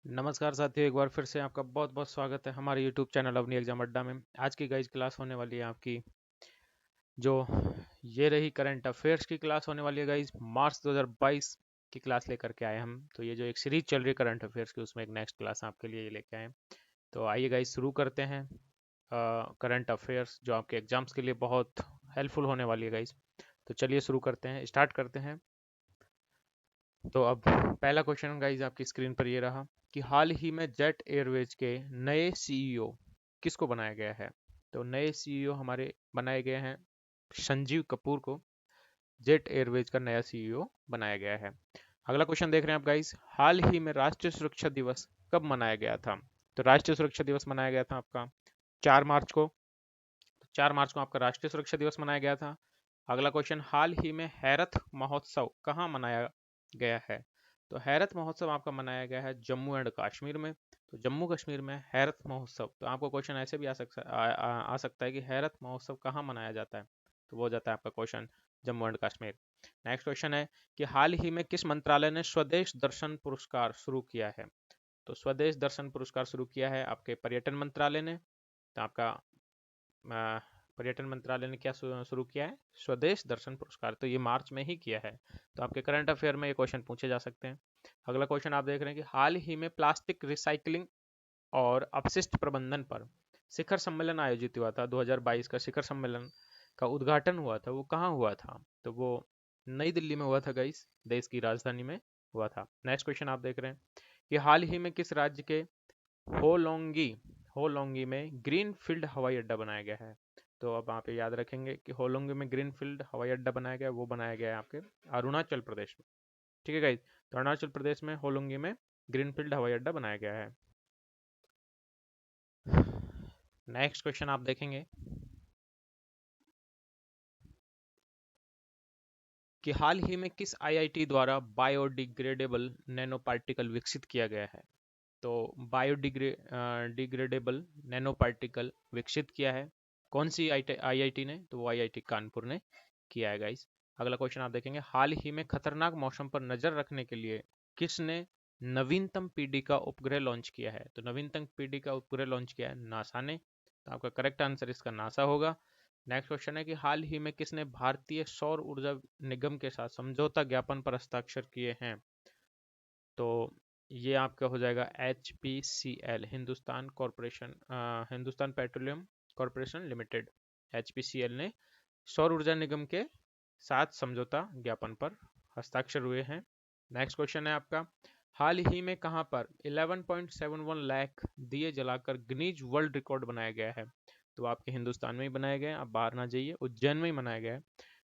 नमस्कार साथियों, एक बार फिर से आपका बहुत बहुत स्वागत है हमारे YouTube चैनल अवनी एग्जाम अड्डा में। आज की गाइज क्लास होने वाली है आपकी जो ये रही करंट अफेयर्स की क्लास होने वाली है गाइज। मार्च 2022 की क्लास लेकर के आए हम। तो ये जो एक सीरीज चल रही है करंट अफेयर्स की, उसमें एक नेक्स्ट क्लास आपके लिए ये लेके आए। तो आइए गाइज शुरू करते हैं करंट अफेयर्स जो आपके एग्जाम्स के लिए बहुत हेल्पफुल होने वाली है गाइज। तो चलिए शुरू करते हैं, स्टार्ट करते हैं। तो अब पहला क्वेश्चन गाइज आपकी स्क्रीन पर ये रहा कि हाल ही में जेट एयरवेज के नए सीईओ किसको बनाया गया है। तो नए सीईओ हमारे बनाए गए हैं संजीव कपूर को। जेट एयरवेज का नया सीईओ बनाया गया है। अगला क्वेश्चन देख रहे हैं आप गाइज, हाल ही में राष्ट्रीय सुरक्षा दिवस कब मनाया गया था। तो राष्ट्रीय सुरक्षा दिवस मनाया गया था आपका 4 मार्च को। 4 मार्च को आपका राष्ट्रीय सुरक्षा दिवस मनाया गया था। अगला क्वेश्चन, हाल ही में हैरत महोत्सव कहाँ मनाया गया है। तो हैरत महोत्सव आपका मनाया गया है जम्मू एंड कश्मीर में। तो जम्मू कश्मीर में हैरत महोत्सव। तो आपको क्वेश्चन ऐसे भी आ सकता है कि हैरत महोत्सव कहाँ मनाया जाता है। तो वो हो जाता है आपका question Jammu and Kashmir. Next question है कि हाल ही में किस मंत्रालय ने स्वदेश दर्शन पुरस्कार शुरू किया है। तो स्वदेश दर्शन पुरस्कार शुरू किया है आपके पर्यटन मंत्रालय ने। तो आपका पर्यटन मंत्रालय ने क्या शुरू किया है, स्वदेश दर्शन पुरस्कार। तो ये मार्च में ही किया है। तो आपके करंट अफेयर में ये क्वेश्चन पूछे जा सकते हैं। अगला क्वेश्चन आप देख रहे हैं कि हाल ही में प्लास्टिक रिसाइकलिंग और अपशिष्ट प्रबंधन पर शिखर सम्मेलन आयोजित हुआ था। 2022 का शिखर सम्मेलन का उद्घाटन हुआ था, वो कहाँ हुआ था। तो वो नई दिल्ली में हुआ था गाइस, देश की राजधानी में हुआ था। नेक्स्ट क्वेश्चन आप देख रहे हैं कि हाल ही में किस राज्य के होलोंगी होलोंगी में ग्रीनफील्ड हवाई अड्डा बनाया गया है। तो अब आप ये याद रखेंगे कि होलोंगी में ग्रीनफील्ड हवाई अड्डा बनाया गया है, वो बनाया गया है आपके अरुणाचल प्रदेश में। ठीक है गाइज, तो अरुणाचल प्रदेश में होलोंगी में ग्रीनफील्ड हवाई अड्डा बनाया गया है। नेक्स्ट क्वेश्चन आप देखेंगे कि हाल ही में किस आईआईटी द्वारा बायोडिग्रेडेबल नैनो पार्टिकल विकसित किया गया है। तो बायोडिग्रेडेबल नैनो पार्टिकल विकसित किया है कौन सी आईआईटी ने। तो वो आईआईटी कानपुर ने किया है गाइस। अगला क्वेश्चन आप देखेंगे, हाल ही में खतरनाक मौसम पर नजर रखने के लिए किसने नवीनतम पीढ़ी का उपग्रह लॉन्च किया है। तो नवीनतम पीढ़ी का उपग्रह लॉन्च किया है नासा ने। तो आपका करेक्ट आंसर इसका नासा होगा। नेक्स्ट क्वेश्चन है कि हाल ही में किसने भारतीय सौर ऊर्जा निगम के साथ समझौता ज्ञापन पर हस्ताक्षर किए हैं। तो ये आपका हो जाएगा HPCL, Hindustan petroleum corporation limited. HPCL ने सौर ऊर्जा निगम के साथ समझौता ज्ञापन पर हस्ताक्षर हुए हैं। नेक्स्ट क्वेश्चन है आपका, हाल ही में कहां पर 11.71 लाख दिए जलाकर गिनीज वर्ल्ड रिकॉर्ड बनाया गया है। तो आपके हिंदुस्तान में ही बनाया गया है, आप बाहर ना जाइए, उज्जैन में ही बनाया गया है।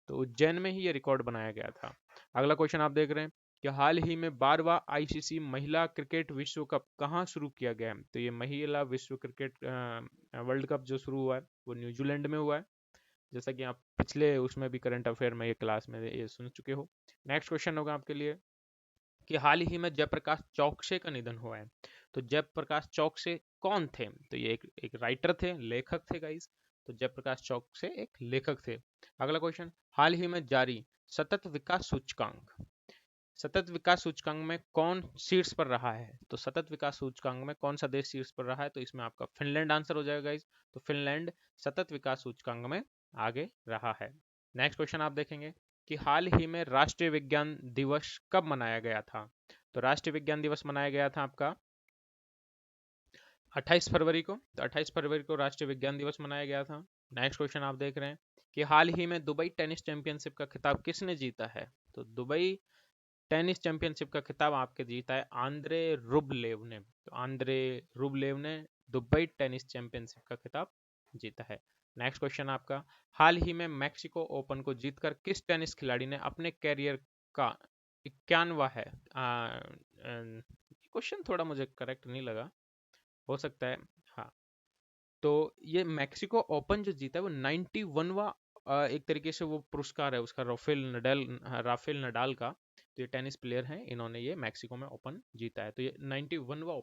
तो उज्जैन में ही ये रिकॉर्ड बनाया गया था। अगला क्वेश्चन आप देख रहे हैं कि हाल ही में 12वां ICC महिला क्रिकेट विश्व कप कहाँ शुरू किया गया है। तो ये महिला विश्व क्रिकेट वर्ल्ड कप जो शुरू हुआ है वो न्यूजीलैंड में हुआ है, जैसा कि आप पिछले उसमें भी करंट अफेयर में ये क्लास में ये सुन चुके हो। नेक्स्ट क्वेश्चन होगा आपके लिए कि हाल ही में जयप्रकाश चौकसे का निधन हुआ है। तो जयप्रकाश चौकसे कौन थे। तो ये एक राइटर थे, लेखक थे गाइस। तो जयप्रकाश चौकसे एक लेखक थे। अगला क्वेश्चन, हाल ही में जारी सतत विकास सूचकांक, सतत विकास सूचकांक में कौन शीर्ष पर रहा है। तो सतत विकास सूचकांक में कौन सा देश शीर्ष पर रहा है। तो इसमें आपका फिनलैंड आंसर हो जाएगा गाइस। तो फिनलैंड सतत विकास सूचकांक में आगे रहा है। नेक्स्ट क्वेश्चन आप देखेंगे कि हाल ही में राष्ट्रीय विज्ञान दिवस कब मनाया गया था। तो राष्ट्रीय विज्ञान दिवस मनाया गया था आपका 28 फरवरी को। तो 28 फरवरी को राष्ट्रीय विज्ञान दिवस मनाया गया था। नेक्स्ट क्वेश्चन आप देख रहे हैं कि हाल ही में दुबई टेनिस चैंपियनशिप का खिताब किसने जीता है। तो दुबई टेनिस चैंपियनशिप का खिताब आपके जीता है आंद्रे रुबलेव ने। तो आंद्रे रुबलेव ने दुबई टेनिस चैंपियनशिप का खिताब जीता है। नेक्स्ट क्वेश्चन आपका, हाल ही में मैक्सिको ओपन को जीतकर किस टेनिस खिलाड़ी ने अपने कैरियर का 91वां है। क्वेश्चन थोड़ा मुझे करेक्ट नहीं लगा, हो सकता है। हाँ, तो ये मैक्सिको ओपन जो जीता है वो 91वां एक तरीके से वो पुरस्कार है उसका, राफेल नडाल का। तो ये टेनिस प्लेयर हैं, इन्होंने ये मैक्सिको में ओपन जीता है। तो ये 91वां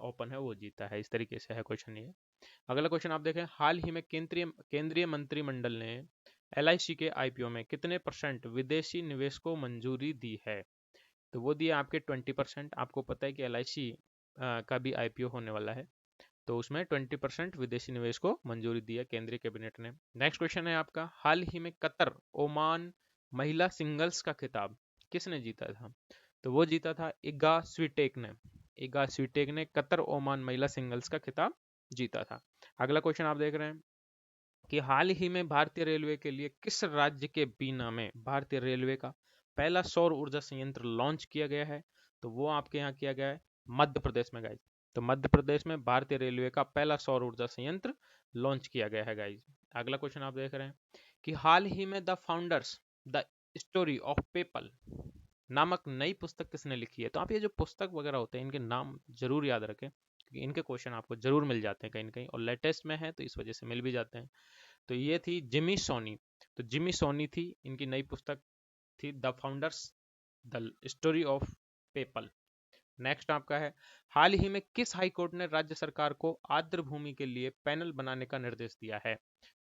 ओपन है वो जीता है, इस तरीके से है क्वेश्चन ये। अगला क्वेश्चन आप देखें, हाल ही में केंद्रीय केंद्रीय मंत्रिमंडल ने LIC के IPO में कितने % विदेशी निवेश को मंजूरी दी है। तो वो दिए आपके 20%। आपको पता है कि LIC का भी IPO होने वाला है, तो उसमें 20% विदेशी निवेश को मंजूरी दी है केंद्रीय कैबिनेट ने। नेक्स्ट क्वेश्चन है आपका, हाल ही में कतर ओमान महिला सिंगल्स का खिताब किसने जीता था? तो वो जीता था इगा स्वीटेक ने। इगा स्वीटेक ने कतर ओमान महिला सिंगल्स का खिताब जीता था। अगला क्वेश्चन आप देख रहे हैं कि हाल ही में भारतीय रेलवे के लिए किस राज्य के बीना में भारतीय रेलवे का पहला सौर ऊर्जा संयंत्र लॉन्च किया गया है? तो वो आपके यहाँ किया गया है मध्य प्रदेश में गाइज। तो मध्य प्रदेश में भारतीय रेलवे का पहला सौर ऊर्जा संयंत्र लॉन्च किया गया है गाइज। अगला क्वेश्चन आप देख रहे हैं कि हाल ही में the founders the story of PayPal नामक नई पुस्तक किसने लिखी है? तो आप ये जो पुस्तक वगैरह होते हैं इनके नाम जरूर याद रखें, क्योंकि इनके क्वेश्चन आपको जरूर मिल जाते हैं कहीं ना कहीं, और लेटेस्ट में है तो इस वजह से मिल भी जाते हैं। तो ये थी जिमी सोनी। तो जिमी सोनी थी, इनकी नई पुस्तक थी the founders the story of PayPal. Next आपका है, हाल ही में किस हाई कोर्ट ने राज्य सरकार को आर्द्र भूमि के लिए पैनल बनाने का निर्देश दिया है?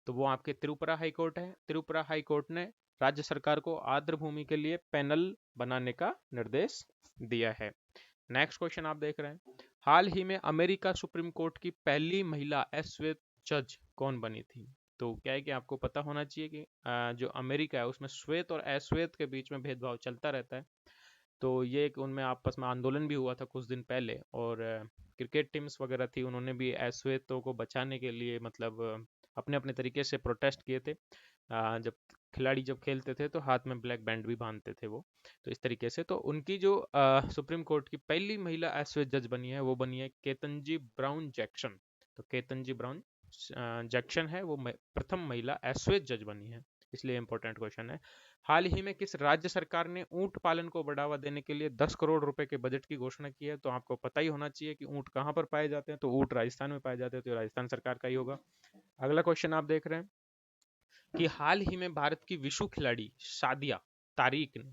तो वो आपके त्रिपुरा हाई कोर्ट है। त्रिपुरा हाई कोर्ट ने राज्य सरकार को आर्द्र भूमि के लिए पैनल बनाने का निर्देश दिया है। नेक्स्ट क्वेश्चन आप देख रहे हैं, हाल ही में अमेरिका सुप्रीम कोर्ट की पहली महिला अश्वेत जज कौन बनी थी? तो क्या है कि आपको पता होना चाहिए कि जो अमेरिका है उसमें श्वेत और अश्वेत के बीच में भेदभाव चलता रहता है। तो ये एक उनमें आपस में आंदोलन भी हुआ था कुछ दिन पहले, और क्रिकेट टीम्स वगैरह थी, उन्होंने भी अश्वेतों को बचाने के लिए मतलब अपने अपने तरीके से प्रोटेस्ट किए थे। जब खिलाड़ी जब खेलते थे तो हाथ में ब्लैक बैंड भी बांधते थे वो। तो इस तरीके से तो उनकी जो सुप्रीम कोर्ट की पहली महिला अश्वेत जज बनी है वो बनी है केतनजी ब्राउन जैक्सन। तो केतनजी ब्राउन जैक्सन है वो प्रथम महिला अश्वेत जज बनी है, इसलिए इंपॉर्टेंट क्वेश्चन है। हाल ही में किस राज्य सरकार ने ऊंट पालन को बढ़ावा देने के लिए 10 करोड़ रुपए के बजट की घोषणा की है? तो आपको पता ही होना चाहिए कि ऊंट कहां पर पाए जाते हैं, तो ऊंट राजस्थान में पाए जाते हैं, तो राजस्थान सरकार का ही होगा। अगला क्वेश्चन आप देख रहे हैं कि हाल ही में भारत की विश्व खिलाड़ी सादिया तारिक ने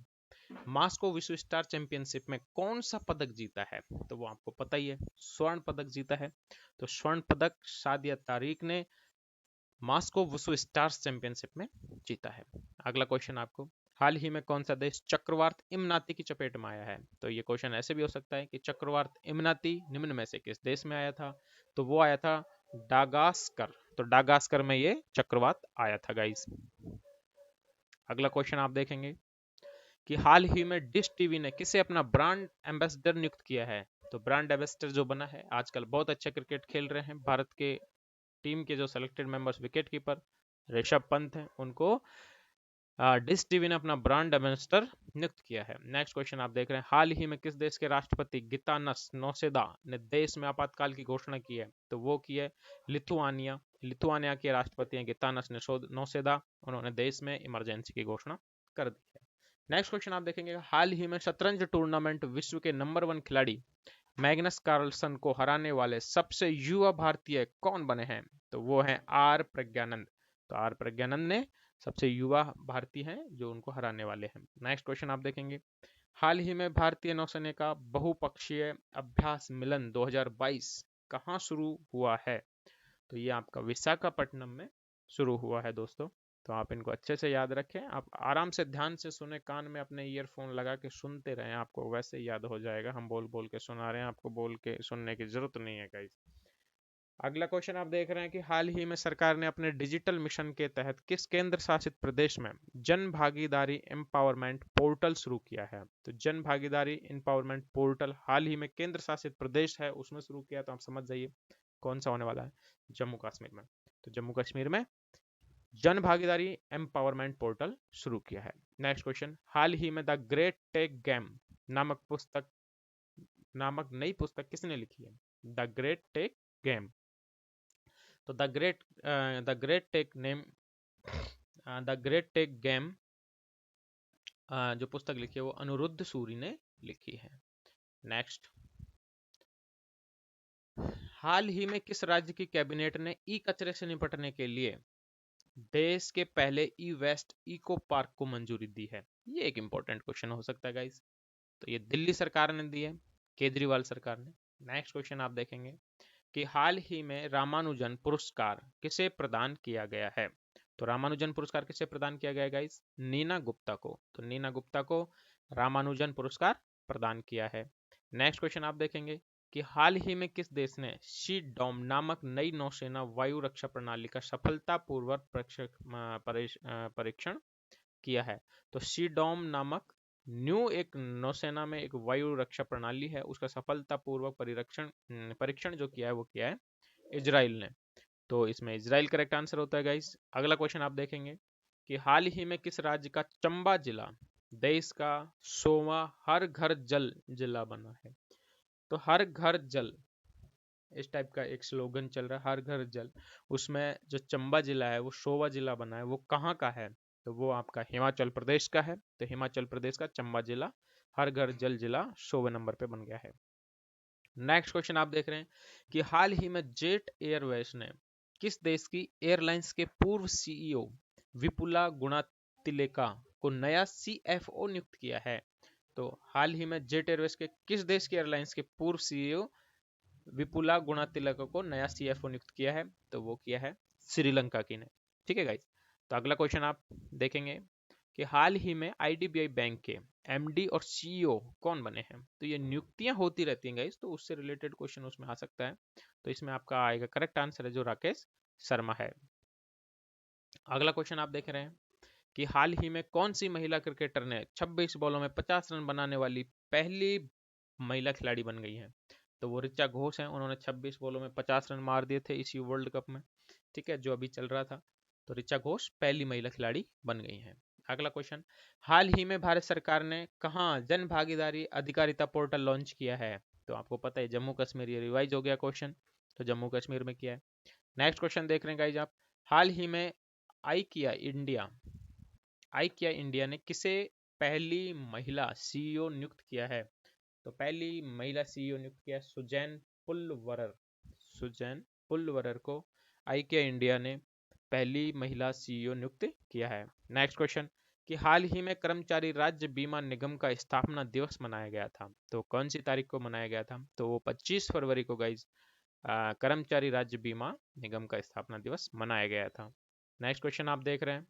मास्को विश्व स्टार चैंपियनशिप में कौन सा पदक जीता है? तो वो आपको पता ही है, स्वर्ण पदक जीता है। तो स्वर्ण पदक सादिया तारिक ने मास्को विश्व स्टार्स चैंपियनशिप में जीता है। अगला क्वेश्चन आपको, हाल ही में कौन सा देश चक्रवात इमनाती की चपेट में आया है? तो ये क्वेश्चन ऐसे भी हो सकता है कि चक्रवात इमनाती निम्न में से किस देश में आया था? तो वो आया था डागास्कर। तो डागास्कर में ये चक्रवात आया था गाइस। अगला क्वेश्चन आप देखेंगे कि हाल ही में डिश टीवी ने किसे अपना ब्रांड एम्बेसडर नियुक्त किया है? तो ब्रांड एम्बेसडर जो बना है, आजकल बहुत अच्छा क्रिकेट खेल रहे हैं भारत के टीम के जो selected members wicket keeper Rishabh Pant हैं, उनको डिश टीवी ने अपना ब्रांड एम्बेसडर नियुक्त किया है। नेक्स्ट क्वेश्चन आप देख रहे हैं, हाल ही में किस देश के राष्ट्रपति गितानस नौसेदा ने देश में आपातकाल की घोषणा की है? तो वो की है लिथुआनिया। लिथुआनिया के राष्ट्रपति हैं गितानस नौसेदा, उन्होंने देश में इमरजेंसी की घोषणा कर दी है। नेक्स्ट क्वेश्चन आप देखेंगे, हाल ही में शतरंज टूर्नामेंट विश्व के नंबर 1 खिलाड़ी मैग्नस कार्लसन को हराने वाले सबसे युवा भारतीय कौन बने हैं? तो वो हैं आर प्रज्ञानंद। तो आर प्रज्ञानंद ने सबसे युवा भारतीय हैं जो उनको हराने वाले हैं। नेक्स्ट क्वेश्चन आप देखेंगे, हाल ही में भारतीय नौसेना का बहुपक्षीय अभ्यास मिलन 2022 कहाँ शुरू हुआ है? तो ये आपका विशाखापट्टनम में शुरू हुआ है दोस्तों। तो आप इनको अच्छे से याद रखें, आप आराम से ध्यान से सुने, कान में अपने ईयरफोन लगा के सुनते रहें, आपको वैसे ही याद हो जाएगा। हम बोल बोल के सुना रहे हैं, आपको बोल के सुनने की जरूरत नहीं है गाइस। अगला क्वेश्चन आप देख रहे हैं कि हाल ही में सरकार ने अपने डिजिटल मिशन के तहत किस केंद्र शासित प्रदेश में जन भागीदारी एम्पावरमेंट पोर्टल शुरू किया है? तो जन भागीदारी एम्पावरमेंट पोर्टल हाल ही में केंद्र शासित प्रदेश है उसमें शुरू किया, तो आप समझ जाइए कौन सा होने वाला है, जम्मू कश्मीर में। तो जम्मू कश्मीर में जन भागीदारी एम्पावरमेंट पोर्टल शुरू किया है। नेक्स्ट क्वेश्चन, हाल ही में द ग्रेट टेक गेम नामक नई पुस्तक किसने लिखी है? The great tech game. तो द ग्रेट टेक गेम जो पुस्तक लिखी है वो अनिरुद्ध सूरी ने लिखी है। नेक्स्ट, हाल ही में किस राज्य की कैबिनेट ने ई कचरे से निपटने के लिए देश के पहले ई वेस्ट इको पार्क को मंजूरी दी है? ये एक इंपॉर्टेंट क्वेश्चन हो सकता है गाइस। तो ये दिल्ली सरकार ने दी है, केजरीवाल सरकार ने। नेक्स्ट क्वेश्चन आप देखेंगे कि हाल ही में रामानुजन पुरस्कार किसे प्रदान किया गया है? तो रामानुजन पुरस्कार किसे प्रदान किया गया गाइस? नीना गुप्ता को। तो नीना गुप्ता को रामानुजन पुरस्कार प्रदान किया है। नेक्स्ट क्वेश्चन आप देखेंगे कि हाल ही में किस देश ने शी डॉम नामक नई नौसेना वायु रक्षा प्रणाली का सफलतापूर्वक परीक्षण किया है। तो शी डॉम नामक न्यू एक नौसेना में एक वायु रक्षा प्रणाली है, उसका सफलतापूर्वक परीक्षण जो किया है वो किया है इजराइल ने। तो इसमें इजराइल करेक्ट आंसर होता है गाइस। अगला क्वेश्चन आप देखेंगे कि हाल ही में किस राज्य का चंबा जिला देश का 100वां हर घर जल जिला बना है। तो हर घर जल इस टाइप का एक स्लोगन चल रहा है, हर घर जल। उसमें जो चंबा जिला है वो 100वां जिला बना है, वो कहाँ का है? तो वो आपका हिमाचल प्रदेश का है। तो हिमाचल प्रदेश का चंबा जिला हर घर जल जिला 100वें नंबर पे बन गया है। नेक्स्ट क्वेश्चन आप देख रहे हैं कि हाल ही में जेट एयरवेज ने किस देश की एयरलाइंस के पूर्व सीईओ विपुला गुणातिलेका को नया सीएफओ नियुक्त किया है। तो हाल ही में जेट एयरवेज के किस देश की एयरलाइंस के पूर्व सीईओ विपुला गुणातिलका को नया सीएफओ नियुक्त किया है? तो वो किया है श्रीलंका की ने। ठीक है गाइस। तो अगला क्वेश्चन आप देखेंगे कि हाल ही में आईडीबीआई बैंक के एमडी और सीईओ कौन बने हैं। तो ये नियुक्तियां होती रहती हैं गाइस, तो उससे रिलेटेड क्वेश्चन उसमें आ सकता है। तो इसमें आपका आएगा करेक्ट आंसर है जो राकेश शर्मा है। अगला क्वेश्चन आप देख रहे हैं कि हाल ही में कौन सी महिला क्रिकेटर ने 26 बॉलों में 50 रन बनाने वाली पहली महिला खिलाड़ी बन गई है। तो वो ऋचा घोष हैं, उन्होंने 26 बॉलों में 50 रन मार दिए थे इसी वर्ल्ड कप में। ठीक है, जो अभी चल रहा था। तो ऋचा घोष पहली महिला खिलाड़ी बन गई हैं। अगला क्वेश्चन, हाल ही में भारत सरकार ने कहाँ जन भागीदारी अधिकारिता पोर्टल लॉन्च किया है। तो आपको पता है जम्मू कश्मीर, ये रिवाइज हो गया क्वेश्चन, तो जम्मू कश्मीर में किया है। नेक्स्ट क्वेश्चन देख रहे हैं गाइज आप, हाल ही में आईकिया इंडिया ने किसे पहली महिला सीईओ नियुक्त किया है। तो पहली महिला सीईओ नियुक्त किया सुजैन पुलवरर को आईकिया इंडिया ने पहली महिला सीईओ नियुक्त किया है। नेक्स्ट क्वेश्चन कि हाल ही में कर्मचारी राज्य बीमा निगम का स्थापना दिवस मनाया गया था। तो कौन सी तारीख को मनाया गया था? तो वो 25 फरवरी को गाइज कर्मचारी राज्य बीमा निगम का स्थापना दिवस मनाया गया था। नेक्स्ट क्वेश्चन आप देख रहे हैं।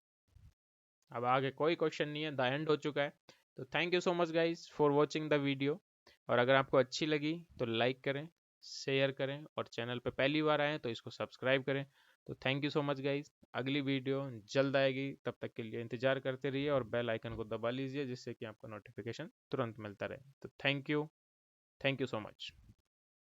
अब आगे कोई क्वेश्चन नहीं है, द एंड हो चुका है। तो thank you so much guys for watching the video. और अगर आपको अच्छी लगी तो लाइक करें, शेयर करें, और चैनल पे पहली बार आए तो इसको सब्सक्राइब करें। तो thank you so much guys. अगली वीडियो जल्द आएगी, तब तक के लिए इंतजार करते रहिए और बेल आइकन को दबा लीजिए जिससे कि आपको नोटिफिकेशन तुरंत मिलता रहे। तो थैंक यू सो मच।